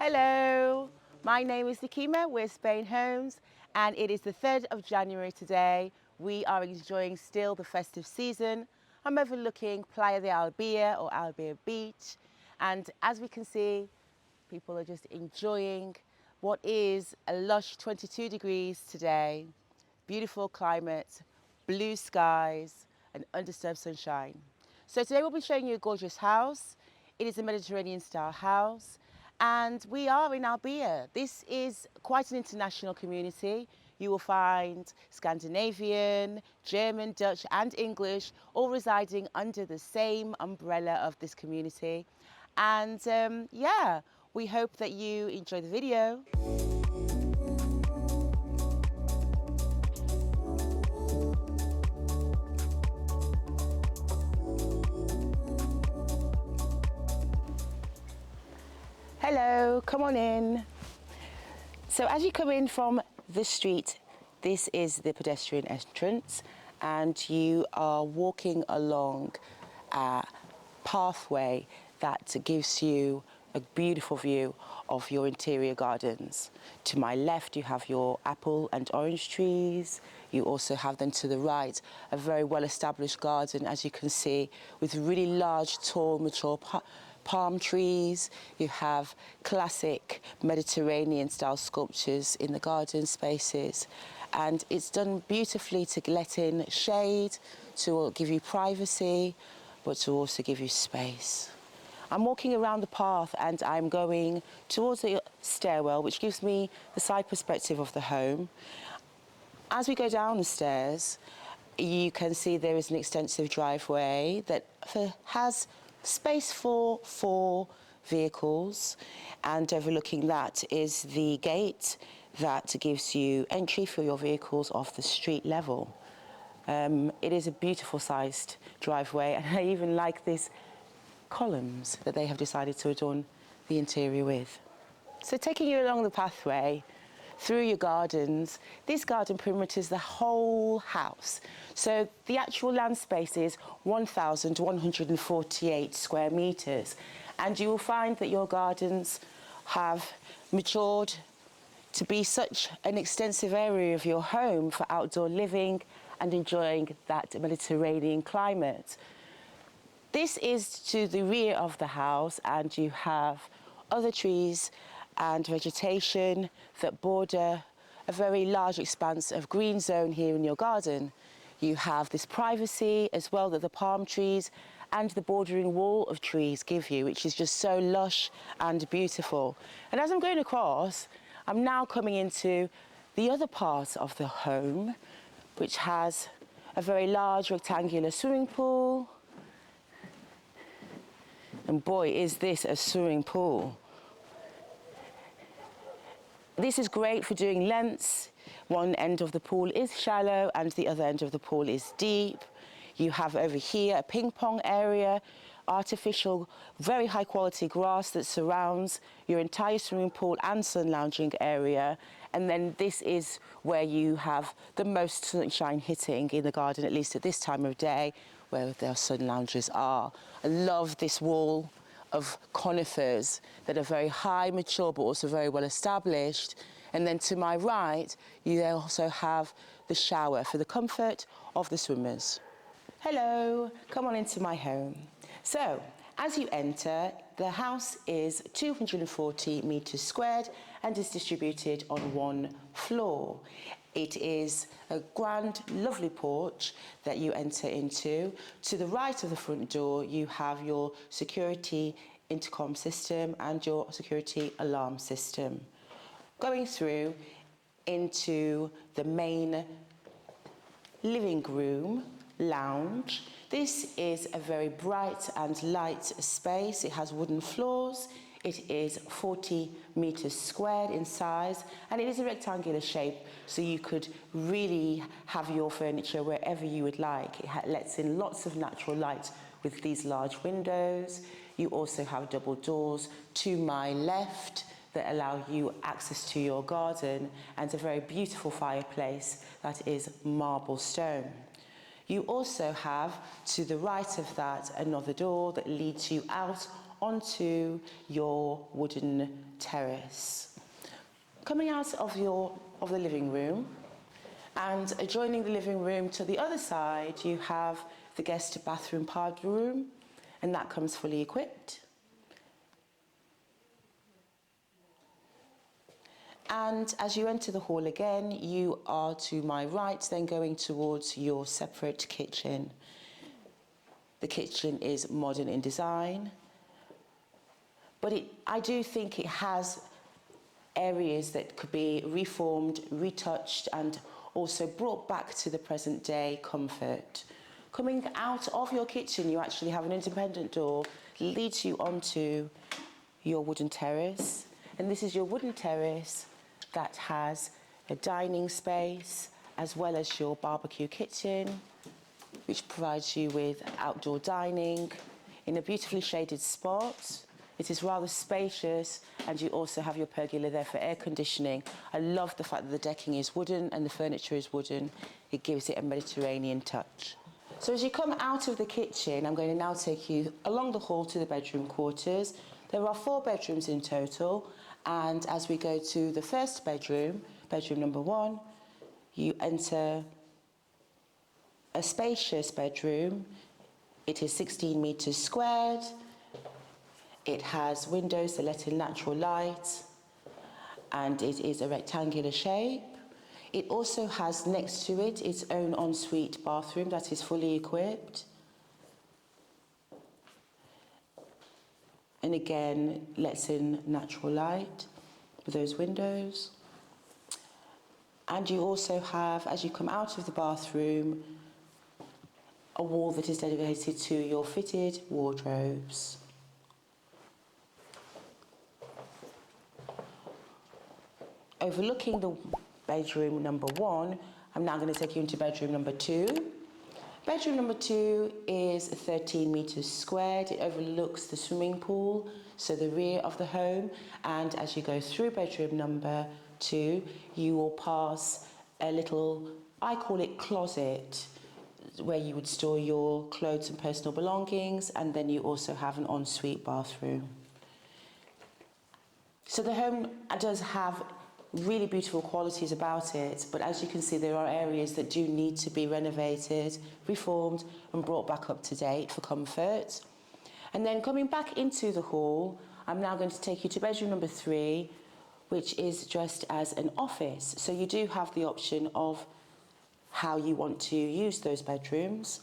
Hello, my name is Nikima, we're Spainhomes, and it is the 3rd of January today. We are enjoying still the festive season. I'm overlooking Playa de Albir or Albir Beach, and as we can see, people are just enjoying what is a lush 22 degrees today. Beautiful climate, blue skies, and undisturbed sunshine. So today we'll be showing you a gorgeous house. It is a Mediterranean style house, and we are in Albir. This is quite an international community. You will find Scandinavian, German, Dutch and English all residing under the same umbrella of this community. And yeah, we hope that you enjoy the video. Hello, come on in. So as you come in from the street, this is the pedestrian entrance, and you are walking along a pathway that gives you a beautiful view of your interior gardens. To my left, you have your apple and orange trees. You also have then to the right, a very well-established garden, as you can see, with really large, tall, mature palm trees. You have classic Mediterranean style sculptures in the garden spaces, and it's done beautifully to let in shade, to give you privacy, but to also give you space. I'm walking around the path and I'm going towards the stairwell, which gives me the side perspective of the home. As we go down the stairs, you can see there is an extensive driveway that has space for 4 vehicles, and overlooking that is the gate that gives you entry for your vehicles off the street level. It is a beautiful sized driveway, and I even like these columns that they have decided to adorn the interior with. So taking you along the pathway through your gardens, this garden perimeters the whole house. So the actual land space is 1,148 square meters, and you will find that your gardens have matured to be such an extensive area of your home for outdoor living and enjoying that Mediterranean climate. This is to the rear of the house, and you have other trees and vegetation that border a very large expanse of green zone here in your garden. You have this privacy as well that the palm trees and the bordering wall of trees give you, which is just so lush and beautiful. And as I'm going across, I'm now coming into the other part of the home, which has a very large rectangular swimming pool. And boy, is this a swimming pool. This is great for doing lengths. One end of the pool is shallow and the other end of the pool is deep. You have over here a ping pong area, artificial, very high quality grass that surrounds your entire swimming pool and sun lounging area. And then this is where you have the most sunshine hitting in the garden, at least at this time of day, where their sun loungers are. I love this wall of conifers that are very high, mature, but also very well established. And then to my right, you also have the shower for the comfort of the swimmers. Hello, come on into my home. So, as you enter, the house is 240 meters squared and is distributed on 1 floor. It is a grand, lovely porch that you enter into. To the right of the front door, you have your security intercom system and your security alarm system. Going through into the main living room, lounge. This is a very bright and light space. It has wooden floors. It is 40 meters squared in size, and it is a rectangular shape, so you could really have your furniture wherever you would like. It lets in lots of natural light with these large windows. You also have double doors to my left that allow you access to your garden, and a very beautiful fireplace that is marble stone. You also have to the right of that another door that leads you out onto your wooden terrace. Coming out of the living room, and adjoining the living room to the other side, you have the guest bathroom powder room, and that comes fully equipped. And as you enter the hall again, you are to my right, then going towards your separate kitchen. The kitchen is modern in design, but I do think it has areas that could be reformed, retouched, and also brought back to the present day comfort. Coming out of your kitchen, you actually have an independent door that leads you onto your wooden terrace. And this is your wooden terrace that has a dining space as well as your barbecue kitchen, which provides you with outdoor dining in a beautifully shaded spot. It is rather spacious, and you also have your pergola there for air conditioning. I love the fact that the decking is wooden and the furniture is wooden. It gives it a Mediterranean touch. So as you come out of the kitchen, I'm going to now take you along the hall to the bedroom quarters. There are 4 bedrooms in total, and as we go to the first bedroom, bedroom number 1, you enter a spacious bedroom. It is 16 metres squared. It has windows that let in natural light, and it is a rectangular shape. It also has next to it its own ensuite bathroom that is fully equipped. And again, lets in natural light with those windows. And you also have, as you come out of the bathroom, a wall that is dedicated to your fitted wardrobes. Overlooking the bedroom number 1, I'm now going to take you into bedroom number 2. Bedroom number 2 is 13 metres squared. It overlooks the swimming pool, so the rear of the home. And as you go through bedroom number 2, you will pass a little, I call it closet, where you would store your clothes and personal belongings, and then you also have an ensuite bathroom. So the home does have really beautiful qualities about it, but as you can see, there are areas that do need to be renovated, reformed, and brought back up to date for comfort. And then coming back into the hall, I'm now going to take you to bedroom number 3, which is dressed as an office. So you do have the option of how you want to use those bedrooms.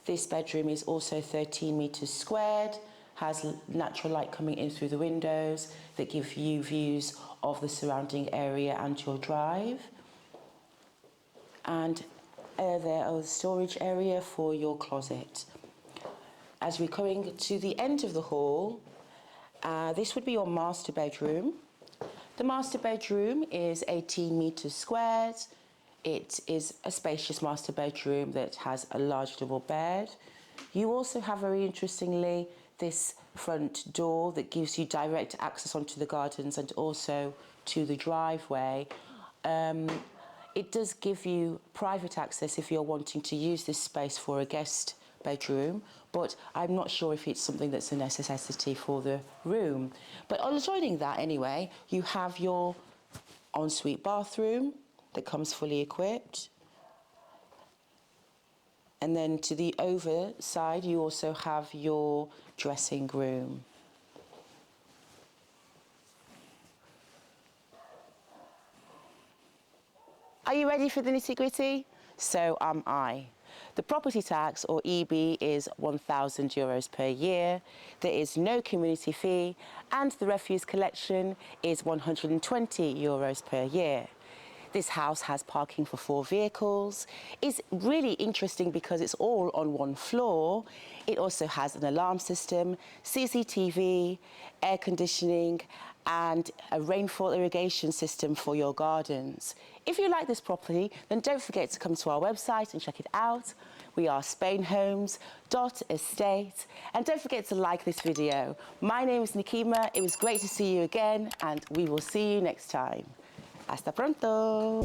This bedroom is also 13 metres squared, has natural light coming in through the windows that give you views of the surrounding area and your drive. And there is a storage area for your closet. As we're coming to the end of the hall, this would be your master bedroom. The master bedroom is 18 metres squared. It is a spacious master bedroom that has a large double bed. You also have, very interestingly, this front door that gives you direct access onto the gardens and also to the driveway. It does give you private access if you're wanting to use this space for a guest bedroom, but I'm not sure if it's something that's a necessity for the room. But adjoining that anyway, you have your ensuite bathroom that comes fully equipped. And then to the over side, you also have your dressing room. Are you ready for the nitty-gritty? So am I. The property tax, or EB, is €1,000 per year. There is no community fee, and the refuse collection is €120 per year. This house has parking for 4 vehicles. It's really interesting because it's all on one floor. It also has an alarm system, CCTV, air conditioning, and a rainfall irrigation system for your gardens. If you like this property, then don't forget to come to our website and check it out. We are Spainhomes.estate. And don't forget to like this video. My name is Nikima. It was great to see you again, and we will see you next time. Hasta pronto.